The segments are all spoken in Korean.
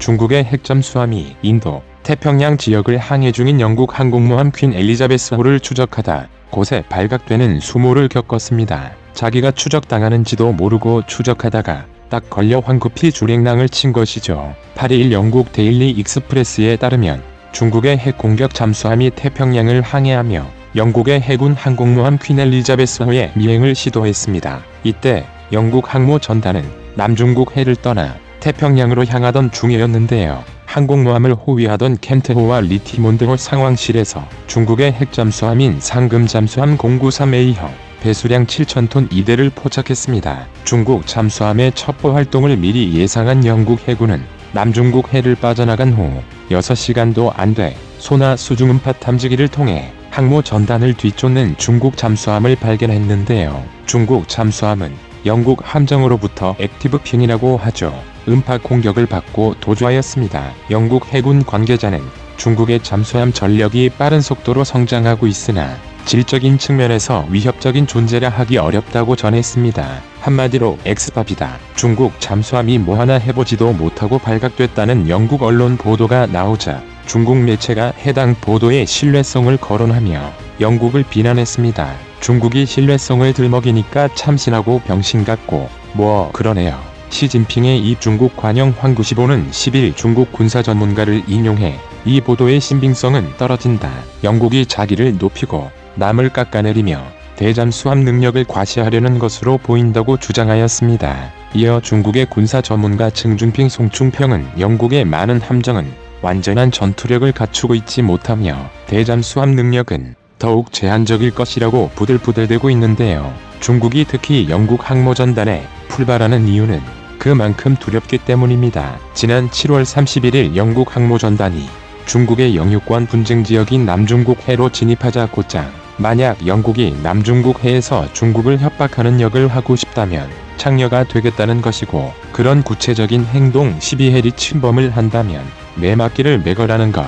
중국의 핵잠수함이 인도, 태평양 지역을 항해 중인 영국 항공모함 퀸 엘리자베스호를 추적하다 곳에 발각되는 수모를 겪었습니다. 자기가 추적당하는지도 모르고 추적하다가 딱 걸려 황급히 주랭랑을 친 것이죠. 8일 영국 데일리 익스프레스에 따르면 중국의 핵공격 잠수함이 태평양을 항해하며 영국의 해군 항공모함 퀸 엘리자베스호의 미행을 시도했습니다. 이때 영국 항모 전단은 남중국 해를 떠나 태평양으로 향하던 중이었는데요. 항공모함을 호위하던 켄트호와 리티몬드호 상황실에서 중국의 핵잠수함인 상금 잠수함 093A형 배수량 7,000톤 2대를 포착했습니다. 중국 잠수함의 첩보 활동을 미리 예상한 영국 해군은 남중국 해를 빠져나간 후 6시간도 안 돼 소나 수중음파 탐지기를 통해 항모 전단을 뒤쫓는 중국 잠수함을 발견했는데요. 중국 잠수함은 영국 함정으로부터 액티브 핑이라고 하죠. 음파 공격을 받고 도주하였습니다. 영국 해군 관계자는 중국의 잠수함 전력이 빠른 속도로 성장하고 있으나 질적인 측면에서 위협적인 존재라 하기 어렵다고 전했습니다. 한마디로 엑스팝이다. 중국 잠수함이 뭐 하나 해보지도 못하고 발각됐다는 영국 언론 보도가 나오자 중국 매체가 해당 보도의 신뢰성을 거론하며 영국을 비난했습니다. 중국이 신뢰성을 들먹이니까 참신하고 병신 같고 뭐 그러네요. 시진핑의 이 중국 관영 황구시보는 10일 중국 군사 전문가를 인용해 이 보도의 신빙성은 떨어진다. 영국이 자기를 높이고 남을 깎아내리며 대잠수함 능력을 과시하려는 것으로 보인다고 주장하였습니다. 이어 중국의 군사 전문가 층중핑 송충평은 영국의 많은 함정은 완전한 전투력을 갖추고 있지 못하며 대잠수함 능력은 더욱 제한적일 것이라고 부들부들대고 있는데요. 중국이 특히 영국 항모전단에 풀발하는 이유는 그만큼 두렵기 때문입니다. 지난 7월 31일 영국 항모전단이 중국의 영유권 분쟁 지역인 남중국 해로 진입하자 곧장 만약 영국이 남중국 해에서 중국을 협박하는 역을 하고 싶다면 창녀가 되겠다는 것이고 그런 구체적인 행동 시비 해리 침범을 한다면 매맞기를 매거라는 것.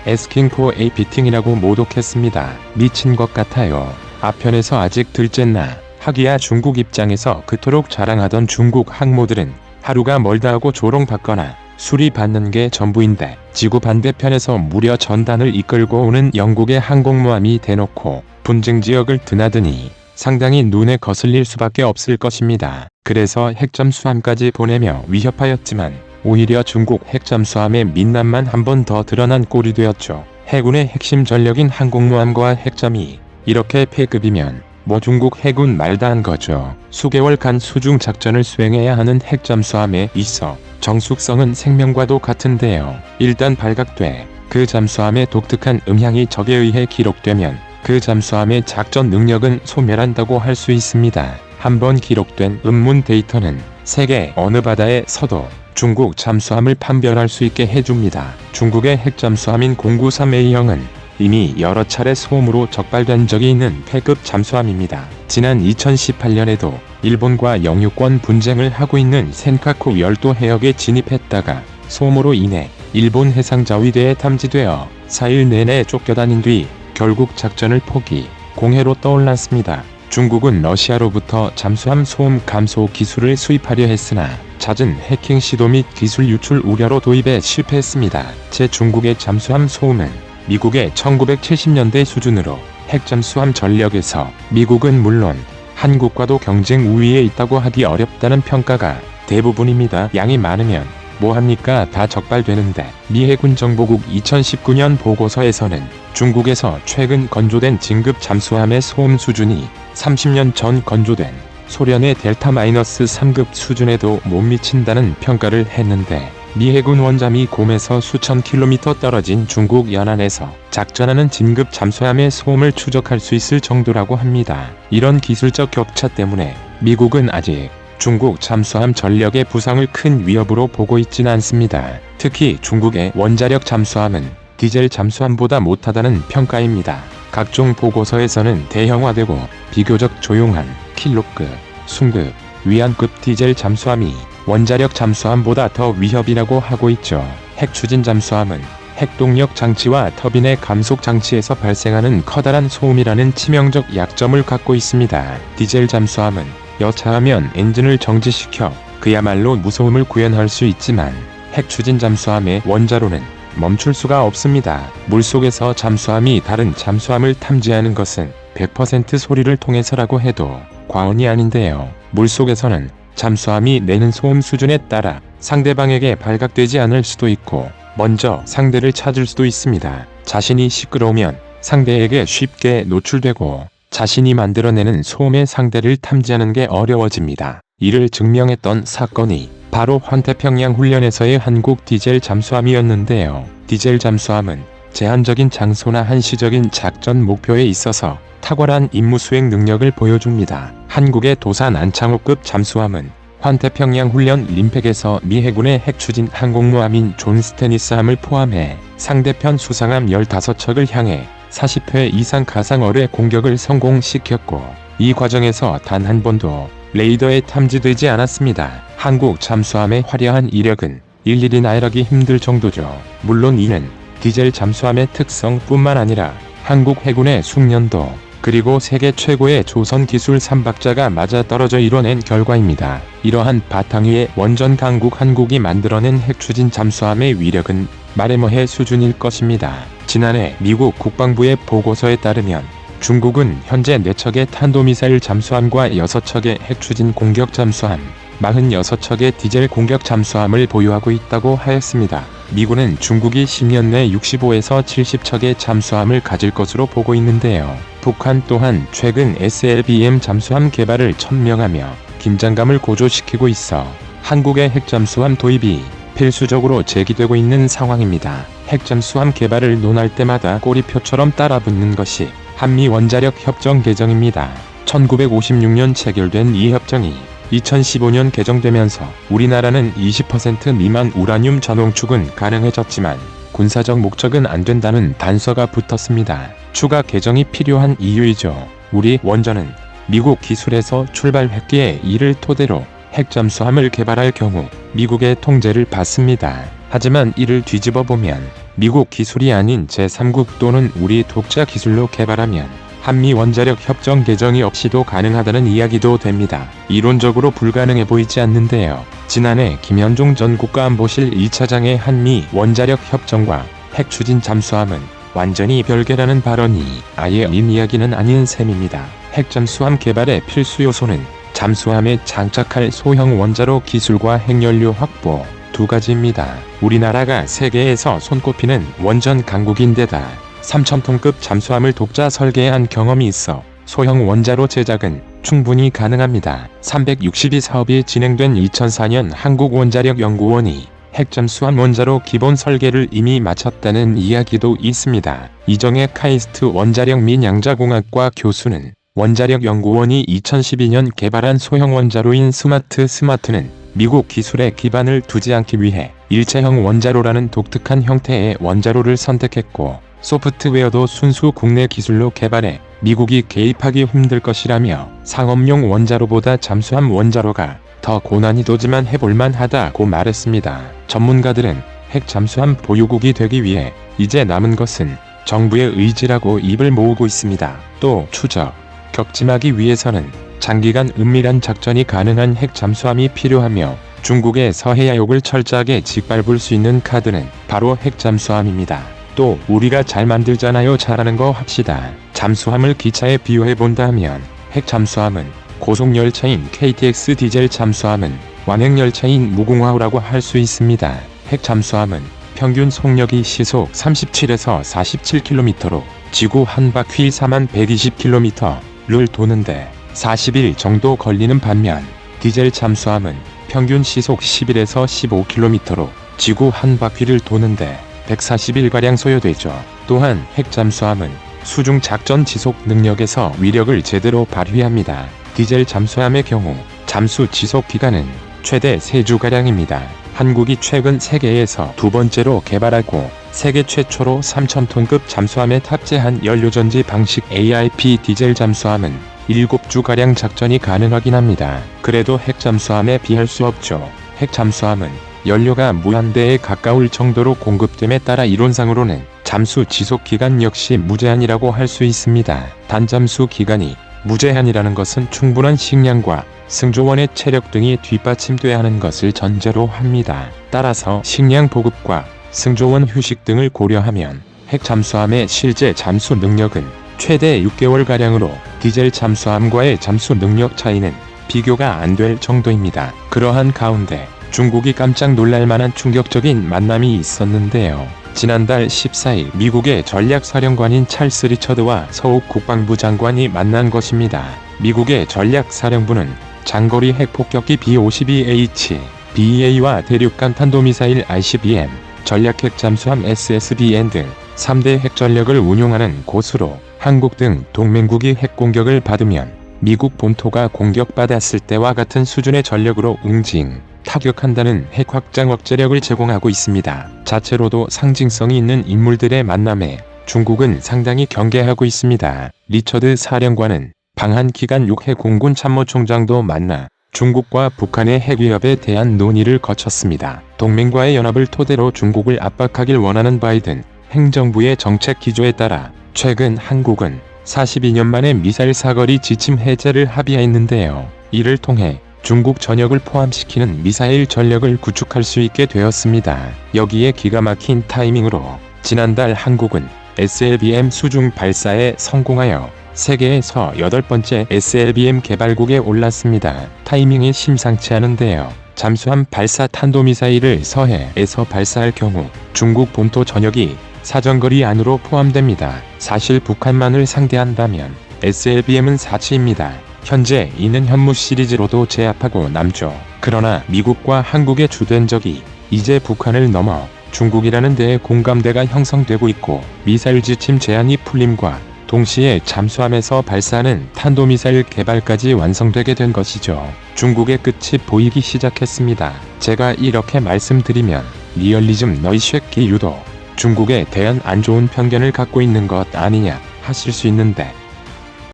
에스킹 포 에이 비팅이라고 모독했습니다. 미친 것 같아요. 앞편에서 아직 들쨌나 하기야 중국 입장에서 그토록 자랑하던 중국 항모들은 하루가 멀다 하고 조롱받거나 수리받는 게 전부인데 지구 반대편에서 무려 전단을 이끌고 오는 영국의 항공모함이 대놓고 분쟁 지역을 드나드니 상당히 눈에 거슬릴 수밖에 없을 것입니다. 그래서 핵잠수함까지 보내며 위협하였지만 오히려 중국 핵잠수함의 민낯만 한 번 더 드러난 꼴이 되었죠. 해군의 핵심 전력인 항공모함과 핵잠이 이렇게 패급이면 뭐 중국 해군 말다한 거죠. 수개월간 수중 작전을 수행해야 하는 핵잠수함에 있어 정숙성은 생명과도 같은데요. 일단 발각돼 그 잠수함의 독특한 음향이 적에 의해 기록되면 그 잠수함의 작전 능력은 소멸한다고 할 수 있습니다. 한번 기록된 음문 데이터는 세계 어느 바다에 서도 중국 잠수함을 판별할 수 있게 해줍니다. 중국의 핵잠수함인 093A형은 이미 여러 차례 소음으로 적발된 적이 있는 패급 잠수함입니다. 지난 2018년에도 일본과 영유권 분쟁을 하고 있는 센카쿠 열도 해역에 진입했다가 소음으로 인해 일본 해상자위대에 탐지되어 4일 내내 쫓겨다닌 뒤 결국 작전을 포기, 공해로 떠올랐습니다. 중국은 러시아로부터 잠수함 소음 감소 기술을 수입하려 했으나 잦은 해킹 시도 및 기술 유출 우려로 도입에 실패했습니다. 제 중국의 잠수함 소음은 미국의 1970년대 수준으로 핵잠수함 전력에서 미국은 물론 한국과도 경쟁 우위에 있다고 하기 어렵다는 평가가 대부분입니다. 양이 많으면 뭐합니까? 다 적발되는데. 미 해군 정보국 2019년 보고서에서는 중국에서 최근 건조된 진급 잠수함의 소음 수준이 30년 전 건조된 소련의 델타-3급 수준에도 못 미친다는 평가를 했는데 미 해군 원잠이 곰에서 수천 킬로미터 떨어진 중국 연안에서 작전하는 진급 잠수함의 소음을 추적할 수 있을 정도라고 합니다. 이런 기술적 격차 때문에 미국은 아직 중국 잠수함 전력의 부상을 큰 위협으로 보고 있진 않습니다. 특히 중국의 원자력 잠수함은 디젤 잠수함보다 못하다는 평가입니다. 각종 보고서에서는 대형화되고 비교적 조용한 킬로급, 순급, 위안급 디젤 잠수함이 원자력 잠수함보다 더 위협이라고 하고 있죠. 핵추진 잠수함은 핵동력 장치와 터빈의 감속 장치에서 발생하는 커다란 소음이라는 치명적 약점을 갖고 있습니다. 디젤 잠수함은 여차하면 엔진을 정지시켜 그야말로 무소음을 구현할 수 있지만 핵추진 잠수함의 원자로는 멈출 수가 없습니다. 물속에서 잠수함이 다른 잠수함을 탐지하는 것은 100% 소리를 통해서라고 해도 과언이 아닌데요. 물속에서는 잠수함이 내는 소음 수준에 따라 상대방에게 발각되지 않을 수도 있고 먼저 상대를 찾을 수도 있습니다. 자신이 시끄러우면 상대에게 쉽게 노출되고 자신이 만들어내는 소음의 상대를 탐지하는 게 어려워집니다. 이를 증명했던 사건이 바로 환태평양 훈련에서의 한국 디젤 잠수함이었는데요. 디젤 잠수함은 제한적인 장소나 한시적인 작전 목표에 있어서 탁월한 임무 수행 능력을 보여줍니다. 한국의 도산 안창호급 잠수함은 환태평양 훈련 림팩에서 미 해군의 핵추진 항공모함인 존 스테니스함을 포함해 상대편 수상함 15척을 향해 40회 이상 가상어뢰 공격을 성공시켰고 이 과정에서 단 한 번도 레이더에 탐지되지 않았습니다. 한국 잠수함의 화려한 이력은 일일이 나열하기 힘들 정도죠. 물론 이는 디젤 잠수함의 특성뿐만 아니라 한국 해군의 숙련도 그리고 세계 최고의 조선 기술 3박자가 맞아떨어져 이뤄낸 결과입니다. 이러한 바탕 위에 원전 강국 한국이 만들어낸 핵추진 잠수함의 위력은 말해 뭐해 수준일 것입니다. 지난해 미국 국방부의 보고서에 따르면 중국은 현재 4척의 탄도미사일 잠수함과 6척의 핵추진 공격 잠수함, 46척의 디젤 공격 잠수함을 보유하고 있다고 하였습니다. 미군은 중국이 10년 내 65에서 70척의 잠수함을 가질 것으로 보고 있는데요. 북한 또한 최근 SLBM 잠수함 개발을 천명하며 긴장감을 고조시키고 있어 한국의 핵잠수함 도입이 필수적으로 제기되고 있는 상황입니다. 핵잠수함 개발을 논할 때마다 꼬리표처럼 따라붙는 것이 한미 원자력 협정 개정입니다. 1956년 체결된 이 협정이 2015년 개정되면서 우리나라는 20% 미만 우라늄 전홍축은 가능해졌지만 군사적 목적은 안 된다는 단서가 붙었습니다. 추가 개정이 필요한 이유이죠. 우리 원전은 미국 기술에서 출발했기에 이를 토대로 핵잠수함을 개발할 경우 미국의 통제를 받습니다. 하지만 이를 뒤집어 보면 미국 기술이 아닌 제3국 또는 우리 독자 기술로 개발하면 한미 원자력 협정 개정이 없이도 가능하다는 이야기도 됩니다. 이론적으로 불가능해 보이지 않는데요. 지난해 김현종 전 국가안보실 2차장의 한미 원자력 협정과 핵추진 잠수함은 완전히 별개라는 발언이 아예 민 이야기는 아닌 셈입니다. 핵잠수함 개발의 필수 요소는 잠수함에 장착할 소형 원자로 기술과 핵연료 확보 두 가지입니다. 우리나라가 세계에서 손꼽히는 원전 강국인데다 3,000톤급 잠수함을 독자 설계한 경험이 있어 소형 원자로 제작은 충분히 가능합니다. 362 사업이 진행된 2004년 한국원자력연구원이 핵잠수함 원자로 기본 설계를 이미 마쳤다는 이야기도 있습니다. 이정혜 카이스트 원자력 및 양자공학과 교수는 원자력연구원이 2012년 개발한 소형 원자로인 스마트는 미국 기술에 기반을 두지 않기 위해 일체형 원자로라는 독특한 형태의 원자로를 선택했고 소프트웨어도 순수 국내 기술로 개발해 미국이 개입하기 힘들 것이라며 상업용 원자로보다 잠수함 원자로가 더 고난이도지만 해볼만 하다고 말했습니다. 전문가들은 핵 잠수함 보유국이 되기 위해 이제 남은 것은 정부의 의지라고 입을 모으고 있습니다. 또 추적, 격침하기 위해서는 장기간 은밀한 작전이 가능한 핵 잠수함이 필요하며 중국의 서해야욕을 철저하게 짓밟을 수 있는 카드는 바로 핵 잠수함입니다. 또 우리가 잘 만들잖아요. 잘하는 거 합시다. 잠수함을 기차에 비유해본다 하면 핵 잠수함은 고속열차인 KTX 디젤 잠수함은 완행열차인 무궁화호라고 할 수 있습니다. 핵 잠수함은 평균 속력이 시속 37에서 47km로 지구 한 바퀴 4120km를 도는데 40일 정도 걸리는 반면 디젤 잠수함은 평균 시속 11에서 15km로 지구 한 바퀴를 도는데 140일가량 소요되죠. 또한 핵잠수함은 수중 작전 지속 능력에서 위력을 제대로 발휘합니다. 디젤 잠수함의 경우 잠수 지속 기간은 최대 3주가량입니다. 한국이 최근 세계에서 두 번째로 개발하고 세계 최초로 3,000톤급 잠수함에 탑재한 연료전지 방식 AIP 디젤 잠수함은 7주가량 작전이 가능하긴 합니다. 그래도 핵잠수함에 비할 수 없죠. 핵잠수함은 연료가 무한대에 가까울 정도로 공급됨에 따라 이론상으로는 잠수 지속 기간 역시 무제한이라고 할 수 있습니다. 단잠수 기간이 무제한이라는 것은 충분한 식량과 승조원의 체력 등이 뒷받침돼야 하는 것을 전제로 합니다. 따라서 식량 보급과 승조원 휴식 등을 고려하면 핵 잠수함의 실제 잠수 능력은 최대 6개월가량으로 디젤 잠수함과의 잠수 능력 차이는 비교가 안 될 정도입니다. 그러한 가운데 중국이 깜짝 놀랄만한 충격적인 만남이 있었는데요. 지난달 14일 미국의 전략사령관인 찰스 리처드와 서욱 국방부 장관이 만난 것입니다. 미국의 전략사령부는 장거리 핵폭격기 B-52H, BA와 대륙간 탄도미사일 ICBM, 전략핵 잠수함 SSBN 등 3대 핵전력을 운용하는 곳으로 한국 등 동맹국이 핵공격을 받으면 미국 본토가 공격받았을 때와 같은 수준의 전력으로 응징, 타격한다는 핵 확장 억제력을 제공하고 있습니다. 자체로도 상징성이 있는 인물들의 만남에 중국은 상당히 경계하고 있습니다. 리처드 사령관은 방한 기간 6해 공군 참모총장도 만나 중국과 북한의 핵 위협에 대한 논의를 거쳤습니다. 동맹과의 연합을 토대로 중국을 압박하길 원하는 바이든 행정부의 정책 기조에 따라 최근 한국은 42년 만에 미사일 사거리 지침 해제를 합의했는데요. 이를 통해 중국 전역을 포함시키는 미사일 전력을 구축할 수 있게 되었습니다. 여기에 기가 막힌 타이밍으로 지난달 한국은 SLBM 수중 발사에 성공하여 세계에서 8번째 SLBM 개발국에 올랐습니다. 타이밍이 심상치 않은데요. 잠수함 발사 탄도미사일을 서해에서 발사할 경우 중국 본토 전역이 사정거리 안으로 포함됩니다. 사실 북한만을 상대한다면 SLBM은 사치입니다. 현재 이는 현무 시리즈로도 제압하고 남죠. 그러나 미국과 한국의 주된 적이 이제 북한을 넘어 중국이라는 데에 공감대가 형성되고 있고 미사일 지침 제한이 풀림과 동시에 잠수함에서 발사하는 탄도미사일 개발까지 완성되게 된 것이죠. 중국의 끝이 보이기 시작했습니다. 제가 이렇게 말씀드리면 리얼리즘 너희 쉐끼 유도 중국에 대한 안 좋은 편견을 갖고 있는 것 아니냐 하실 수 있는데